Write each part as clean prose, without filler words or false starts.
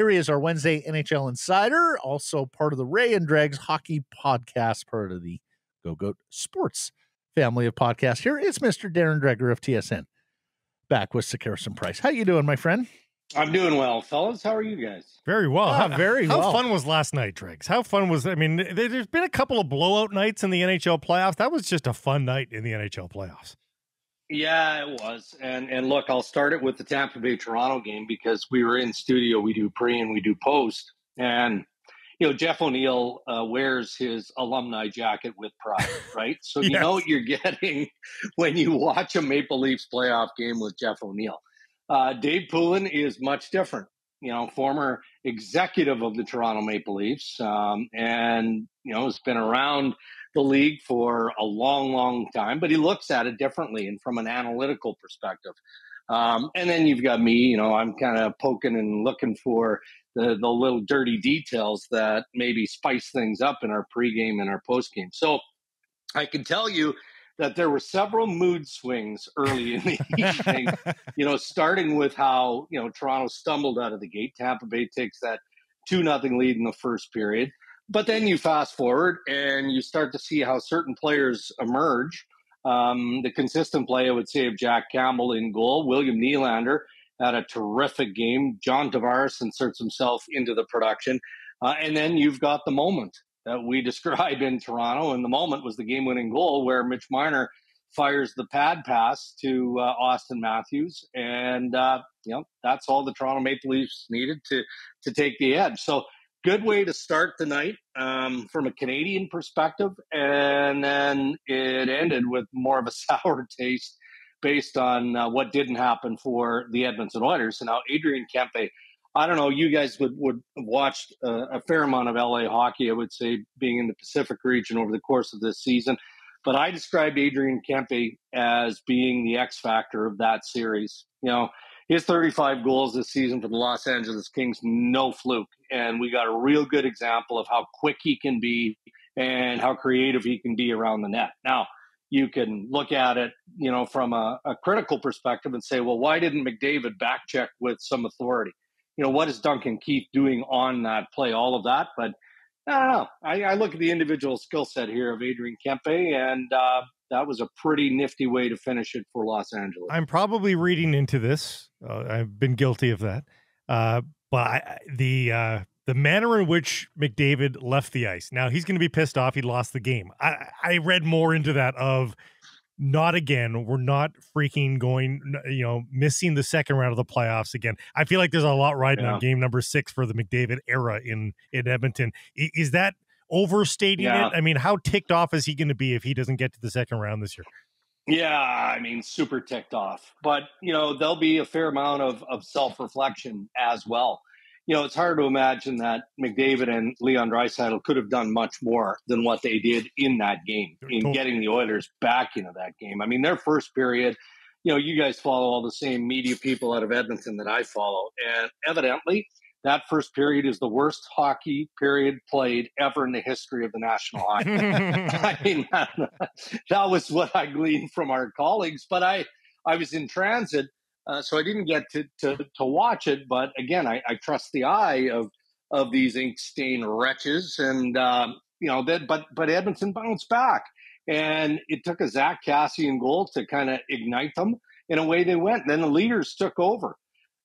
Here he is, our Wednesday NHL Insider, also part of the Ray and Dregs Hockey Podcast, part of the Go Goat Sports family of podcasts. Here is Mr. Darren Dreger of TSN, back with Sekeres and Price. How you doing, my friend? I'm doing well, fellas. How are you guys? Very well. How fun was last night, Dregs? How fun was, I mean, there's been a couple of blowout nights in the NHL playoffs. That was just a fun night in the NHL playoffs. Yeah, it was. And look, I'll start it with the Tampa Bay Toronto game because we were in studio. We do pre and we do post. And, you know, Jeff O'Neill wears his alumni jacket with pride, right? So you know what you're getting when you watch a Maple Leafs playoff game with Jeff O'Neill. Dave Poulin is much different, you know, former executive of the Toronto Maple Leafs, and, you know, has been around the league for a long, long time, but he looks at it differently and from an analytical perspective. And then you've got me, you know, I'm kind of poking and looking for the little dirty details that maybe spice things up in our pregame and our postgame. So I can tell you that there were several mood swings early in the evening, you know, starting with how, you know, Toronto stumbled out of the gate. Tampa Bay takes that 2-0 lead in the first period. But then you fast forward and you start to see how certain players emerge. The consistent play, I would say, of Jack Campbell in goal. William Nylander had a terrific game. John Tavares inserts himself into the production. And then you've got the moment that we described in Toronto, and the moment was the game-winning goal where Mitch Marner fires the pad pass to Austin Matthews, and you know, that's all the Toronto Maple Leafs needed to take the edge. So good way to start the night from a Canadian perspective, and then it ended with more of a sour taste based on what didn't happen for the Edmonton Oilers. So now Adrian Kempe, I don't know, you guys would have watched a fair amount of LA hockey, I would say, being in the Pacific region over the course of this season. But I described Adrian Kempe as being the X factor of that series. You know, his 35 goals this season for the Los Angeles Kings, no fluke. And we got a real good example of how quick he can be and how creative he can be around the net. Now, you can look at it, you know, from a critical perspective and say, well, why didn't McDavid back check with some authority? You know, what is Duncan Keith doing on that play? All of that. But I don't know. I look at the individual skill set here of Adrian Kempe, and that was a pretty nifty way to finish it for Los Angeles. I'm probably reading into this. I've been guilty of that. But the manner in which McDavid left the ice. Now, he's going to be pissed off he lost the game. I read more into that of, not again. We're not freaking going, you know, missing the second round of the playoffs again. I feel like there's a lot riding on game number 6 for the McDavid era in Edmonton. Is that overstating it? I mean, how ticked off is he going to be if he doesn't get to the second round this year? Yeah, I mean, super ticked off. But, you know, there'll be a fair amount of self-reflection as well. You know, it's hard to imagine that McDavid and Leon Draisaitl could have done much more than what they did in that game, in getting the Oilers back into that game. I mean, their first period, you know, you guys follow all the same media people out of Edmonton that I follow. And evidently, that first period is the worst hockey period played ever in the history of the National Hockey League. I mean, that was what I gleaned from our colleagues. But I was in transit. So I didn't get to watch it, but again, I trust the eye of these ink-stained wretches, and you know that. But Edmonton bounced back, and it took a Zach Kassian goal to kind of ignite them. In a way, they went. And then the leaders took over.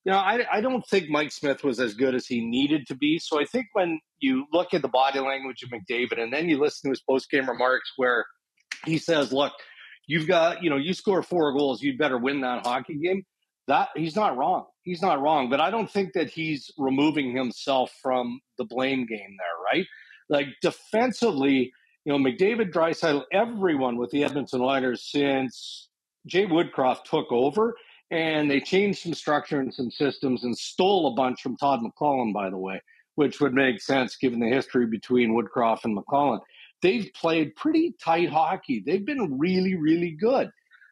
You know, I don't think Mike Smith was as good as he needed to be. So I think when you look at the body language of McDavid, and then you listen to his post-game remarks where he says, "Look, you've got, you know, you score 4 goals, you'd better win that hockey game." That he's not wrong. He's not wrong. But I don't think that he's removing himself from the blame game there, right? Like defensively, you know, McDavid, Draisaitl, everyone with the Edmonton Oilers since Jay Woodcroft took over, and they changed some structure and some systems and stole a bunch from Todd McLellan, by the way, which would make sense given the history between Woodcroft and McLellan. They've played pretty tight hockey. They've been really, really good.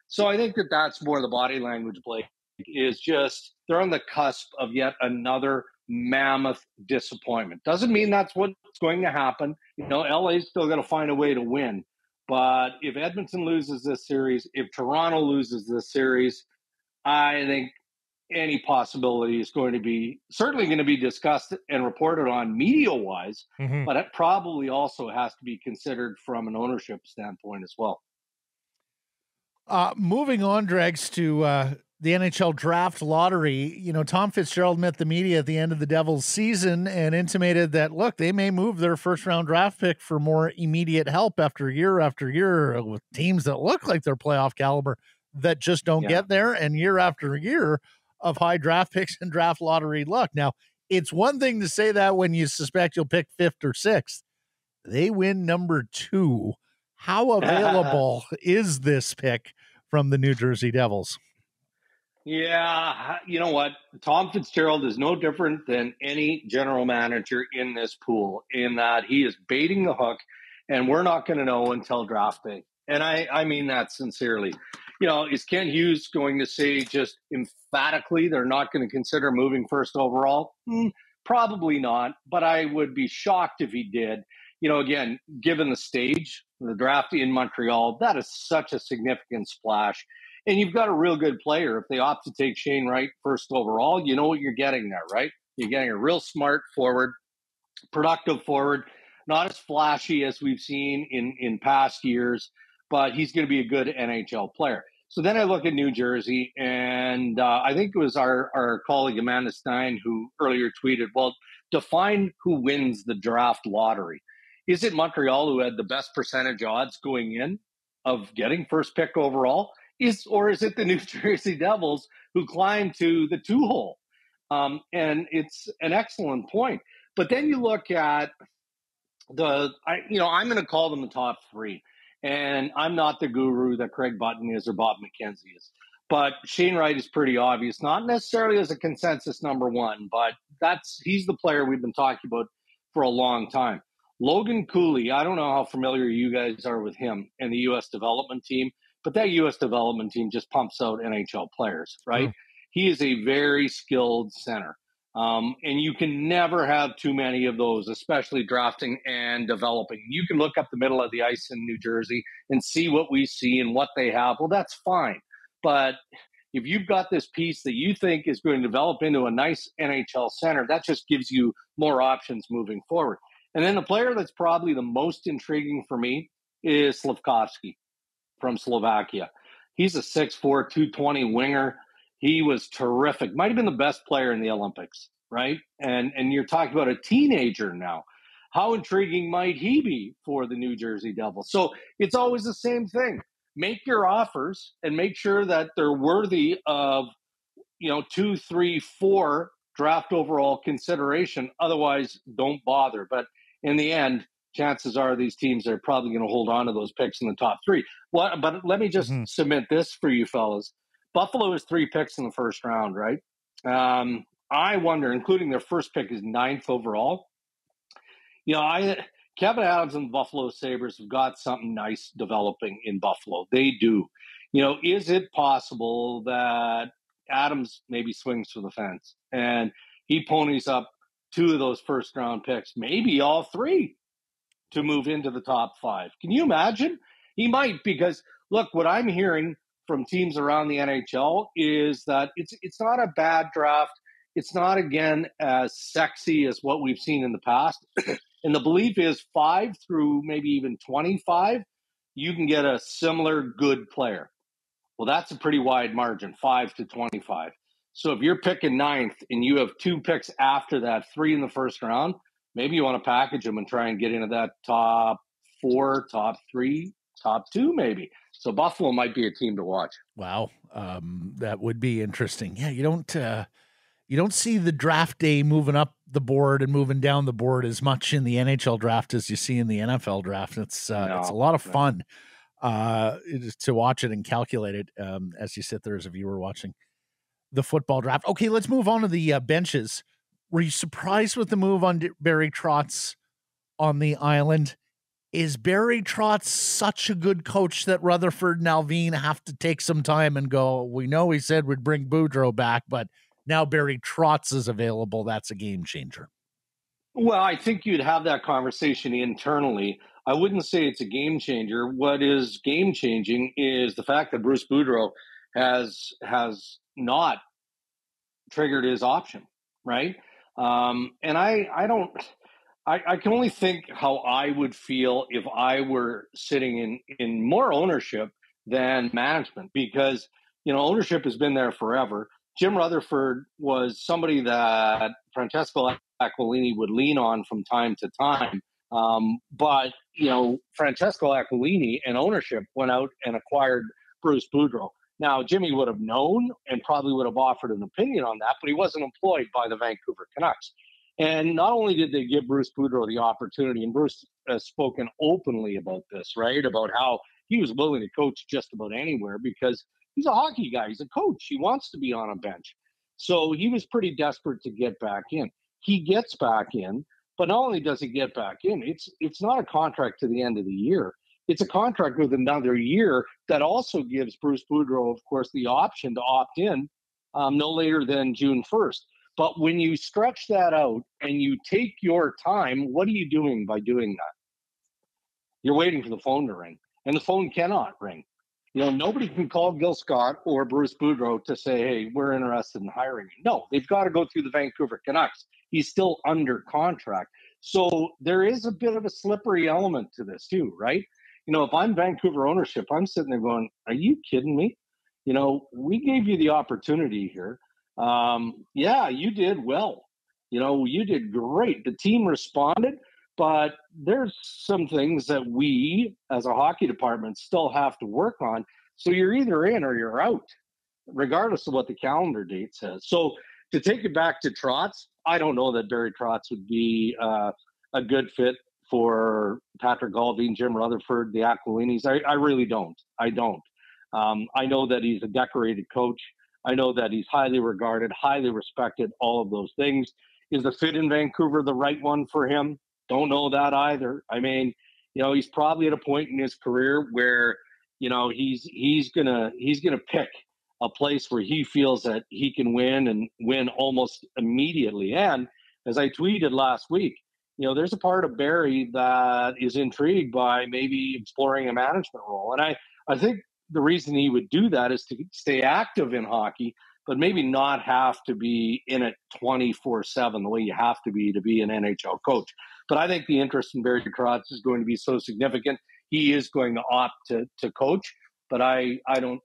So I think that that's more the body language play. Is just they're on the cusp of yet another mammoth disappointment. Doesn't mean that's what's going to happen. You know, LA's still got to find a way to win. But if Edmonton loses this series, if Toronto loses this series, I think any possibility is certainly going to be discussed and reported on media-wise, but it probably also has to be considered from an ownership standpoint as well. Moving on, Dregs, to the NHL Draft Lottery. You know, Tom Fitzgerald met the media at the end of the Devils' season and intimated that, look, they may move their first-round draft pick for more immediate help after year with teams that look like they're playoff caliber that just don't get there, and year after year of high draft picks and draft lottery luck. Now, it's one thing to say that when you suspect you'll pick 5th or 6th. They win number 2. How available is this pick from the New Jersey Devils? Yeah, you know what? Tom Fitzgerald is no different than any general manager in this pool in that he is baiting the hook, and we're not going to know until draft day. And I mean that sincerely. You know, is Ken Hughes going to say just emphatically they're not going to consider moving first overall? Probably not, but I would be shocked if he did. You know, again, given the stage, the draft in Montreal, that is such a significant splash. And you've got a real good player. If they opt to take Shane Wright first overall, you know what you're getting there, right? You're getting a real smart forward, productive forward, not as flashy as we've seen in past years, but he's going to be a good NHL player. So then I look at New Jersey, and I think it was our colleague Amanda Stein who earlier tweeted, well, define who wins the draft lottery. Is it Montreal, who had the best percentage odds going in of getting first pick overall? Or is it the New Jersey Devils who climbed to the 2-hole? And it's an excellent point. But then you look at I'm going to call them the top 3. And I'm not the guru that Craig Button is or Bob McKenzie is. But Shane Wright is pretty obvious, not necessarily as a consensus number 1, but he's the player we've been talking about for a long time. Logan Cooley, I don't know how familiar you guys are with him and the U.S. development team, but that U.S. development team just pumps out NHL players, right? He is a very skilled center. And you can never have too many of those, especially drafting and developing. You can look up the middle of the ice in New Jersey and see what we see and what they have. Well, that's fine. But if you've got this piece that you think is going to develop into a nice NHL center, that just gives you more options moving forward. And then the player that's probably the most intriguing for me is Slafkovsky from Slovakia. He's a 6'4", 220 winger. He was terrific. Might have been the best player in the Olympics, right? And you're talking about a teenager now. How intriguing might he be for the New Jersey Devils? So it's always the same thing. Make your offers and make sure that they're worthy of, 2, 3, 4 draft overall consideration. Otherwise, don't bother. But in the end, chances are these teams are probably going to hold on to those picks in the top 3. But let me just submit this for you fellas. Buffalo has 3 picks in the first round, right? I wonder, including their first pick is 9th overall. Kevin Adams and the Buffalo Sabres have got something nice developing in Buffalo. They do. Is it possible that Adams maybe swings for the fence and he ponies up 2 of those first round picks, maybe all 3, to move into the top 5? Can you imagine? He might, because look, what I'm hearing from teams around the NHL is that it's not a bad draft. It's not, again, as sexy as what we've seen in the past. And the belief is 5 through maybe even 25, you can get a similar good player. Well, that's a pretty wide margin, 5 to 25. So if you're picking 9th and you have 2 picks after that, 3 in the first round, maybe you want to package them and try and get into that top 4, top 3, top 2 maybe. So Buffalo might be a team to watch. Wow, that would be interesting. Yeah, you don't see the draft day moving up the board and moving down the board as much in the NHL draft as you see in the NFL draft. It's a lot of fun to watch it and calculate it as you sit there as a viewer watching the football draft. Okay, let's move on to the benches. Were you surprised with the move on Barry Trotz on the island? Is Barry Trotz such a good coach that Rutherford and Alvin have to take some time and go, we know he said we'd bring Boudreau back, but now Barry Trotz is available. That's a game changer. Well, I think you'd have that conversation internally. I wouldn't say it's a game changer. What is game changing is the fact that Bruce Boudreau has not triggered his option, right? And I can only think how I would feel if I were sitting in more ownership than management, because, ownership has been there forever. Jim Rutherford was somebody that Francesco Aquilini would lean on from time to time. But Francesco Aquilini and ownership went out and acquired Bruce Boudreau. Now, Jimmy would have known and probably would have offered an opinion on that, but he wasn't employed by the Vancouver Canucks. And not only did they give Bruce Boudreau the opportunity, and Bruce has spoken openly about this, right, about how he was willing to coach just about anywhere because he's a hockey guy. He's a coach. He wants to be on a bench. So he was pretty desperate to get back in. He gets back in, but not only does he get back in, it's not a contract to the end of the year. It's a contract with another year that also gives Bruce Boudreau, of course, the option to opt in no later than June 1st. But when you stretch that out and you take your time, what are you doing by doing that? You're waiting for the phone to ring, and the phone cannot ring. Nobody can call Gil Scott or Bruce Boudreau to say, hey, we're interested in hiring you. No, they've got to go through the Vancouver Canucks. He's still under contract. So there is a bit of a slippery element to this too, right? If I'm Vancouver ownership, I'm sitting there going, are you kidding me? We gave you the opportunity here. Yeah, you did well. You did great. The team responded, but there's some things that we as a hockey department still have to work on. So you're either in or you're out, regardless of what the calendar date says. So to take it back to Trotz, I don't know that Barry Trotz would be a good fit for Patrick Gallvin, Jim Rutherford, the Aquilinis. I really don't. I don't. I know that he's a decorated coach. I know that he's highly regarded, highly respected, all of those things. Is the fit in Vancouver the right one for him? Don't know that either. I mean, he's probably at a point in his career where, he's gonna pick a place where he feels that he can win and win almost immediately. And as I tweeted last week, there's a part of Barry that is intrigued by maybe exploring a management role. And I think the reason he would do that is to stay active in hockey, but maybe not have to be in it 24/7 the way you have to be an NHL coach. But I think the interest in Barry Trotz is going to be so significant. He is going to opt to coach, but I don't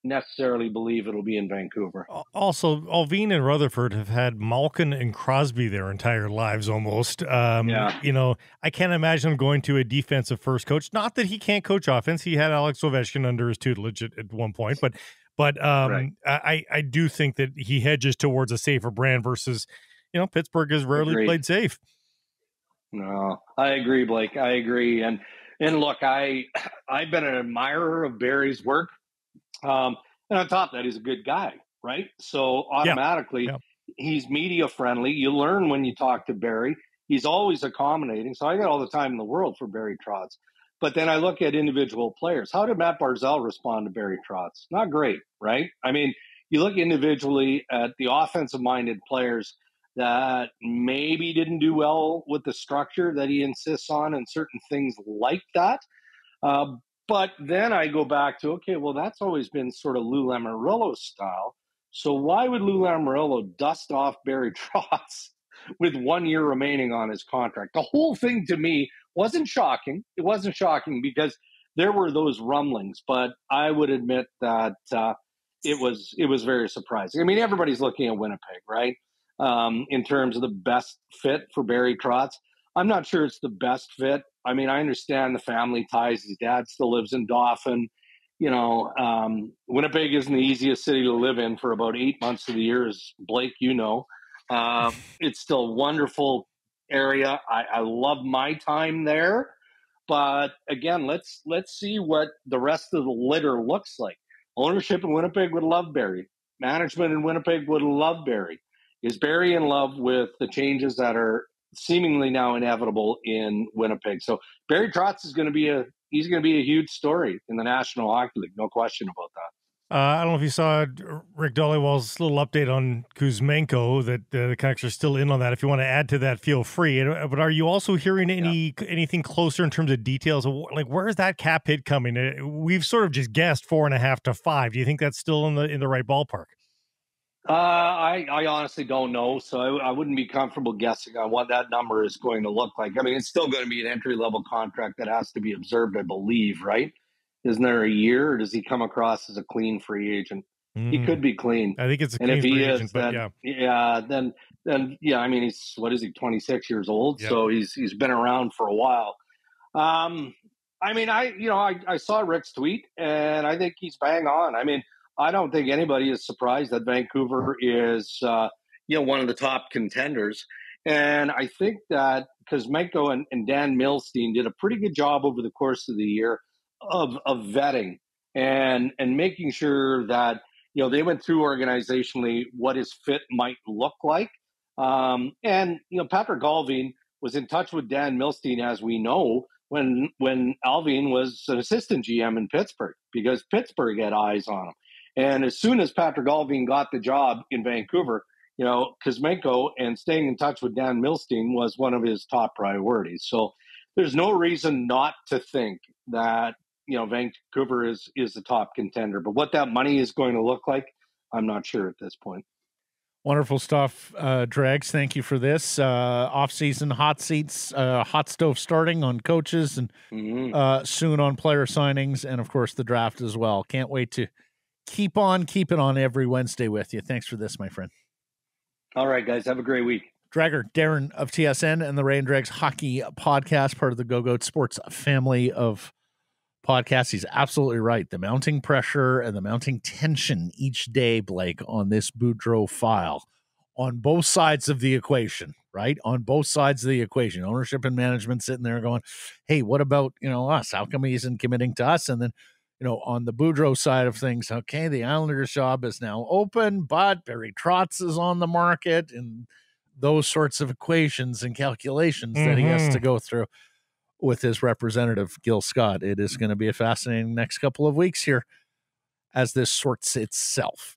necessarily believe it'll be in Vancouver. Also, Allvin and Rutherford have had Malkin and Crosby their entire lives almost. Yeah. I can't imagine him going to a defensive first coach. Not that he can't coach offense. He had Alex Ovechkin under his tutelage at one point, but right. I do think that he hedges towards a safer brand versus, Pittsburgh has rarely played safe. No, I agree, Blake. I agree. And look, I've been an admirer of Barry's work. And on top of that, he's a good guy, right? So automatically, he's media friendly. You learn when you talk to Barry. He's always accommodating. So I got all the time in the world for Barry Trotz. But then I look at individual players. How did Matt Barzal respond to Barry Trotz? Not great, right? I mean, you look individually at the offensive-minded players that maybe didn't do well with the structure that he insists on and certain things like that. But then I go back to, okay, well, that's always been sort of Lou Lamoriello's style. So why would Lou Lamoriello dust off Barry Trotz with 1 year remaining on his contract? The whole thing to me wasn't shocking. It wasn't shocking because there were those rumblings, but I would admit that it was very surprising. I mean, everybody's looking at Winnipeg, right? In terms of the best fit for Barry Trotz. I'm not sure it's the best fit. I mean, I understand the family ties. His dad still lives in Dauphin. Winnipeg isn't the easiest city to live in for about 8 months of the year, as Blake, it's still a wonderful area. I love my time there. But again, let's see what the rest of the litter looks like. Ownership in Winnipeg would love Barry. Management in Winnipeg would love Barry. Is Barry in love with the changes that are seemingly now inevitable in Winnipeg? So Barry Trotz is going to be a huge story in the National Hockey League. No question about that. I don't know if you saw Rick Dollywell's little update on Kuzmenko that the Canucks are still in on that. If you want to add to that, feel free. But are you also hearing anything closer in terms of details of where is that cap hit coming? We've sort of just guessed 4.5 to 5. Do you think that's still in the right ballpark? I honestly don't know, so I wouldn't be comfortable guessing on what that number is going to look like. I mean, it's still going to be an entry-level contract that has to be observed, I believe, right? Isn't there a year, or does he come across as a clean free agent? He could be clean. I think it's a and clean if he free is, agent, but then yeah, I mean, he's, what is he, 26 years old? Yep. So he's been around for a while. I mean, I saw Rick's tweet, and I think he's bang on. I mean, I don't think anybody is surprised that Vancouver is, one of the top contenders. And I think that Kuzmenko and Dan Milstein did a pretty good job over the course of the year of vetting and making sure that, they went through organizationally what his fit might look like. And Patrick Allvin was in touch with Dan Milstein, as we know, when Allvin was an assistant GM in Pittsburgh, because Pittsburgh had eyes on him. And as soon as Patrick Allvin got the job in Vancouver, Kuzmenko and staying in touch with Dan Milstein was one of his top priorities. So there's no reason not to think that, Vancouver is the top contender. But what that money is going to look like, I'm not sure at this point. Wonderful stuff, Dregs. Thank you for this. Off-season hot seats, hot stove starting on coaches, and soon on player signings, and, of course, the draft as well. Can't wait to keep it on every Wednesday with you. Thanks for this, my friend. All right, guys. Have a great week. Dreger, Darren of TSN and the Ray and Dregs Hockey Podcast, part of the Go-Goat Sports family of podcasts. He's absolutely right. The mounting pressure and the mounting tension each day, Blake, on this Boudreau file on both sides of the equation, right? On both sides of the equation. Ownership and management sitting there going, hey, what about, us? How come he isn't committing to us? And then, on the Boudreau side of things, okay, the Islanders job is now open, but Barry Trotz is on the market, and those sorts of equations and calculations that he has to go through with his representative, Gil Scott. It is going to be a fascinating next couple of weeks here as this sorts itself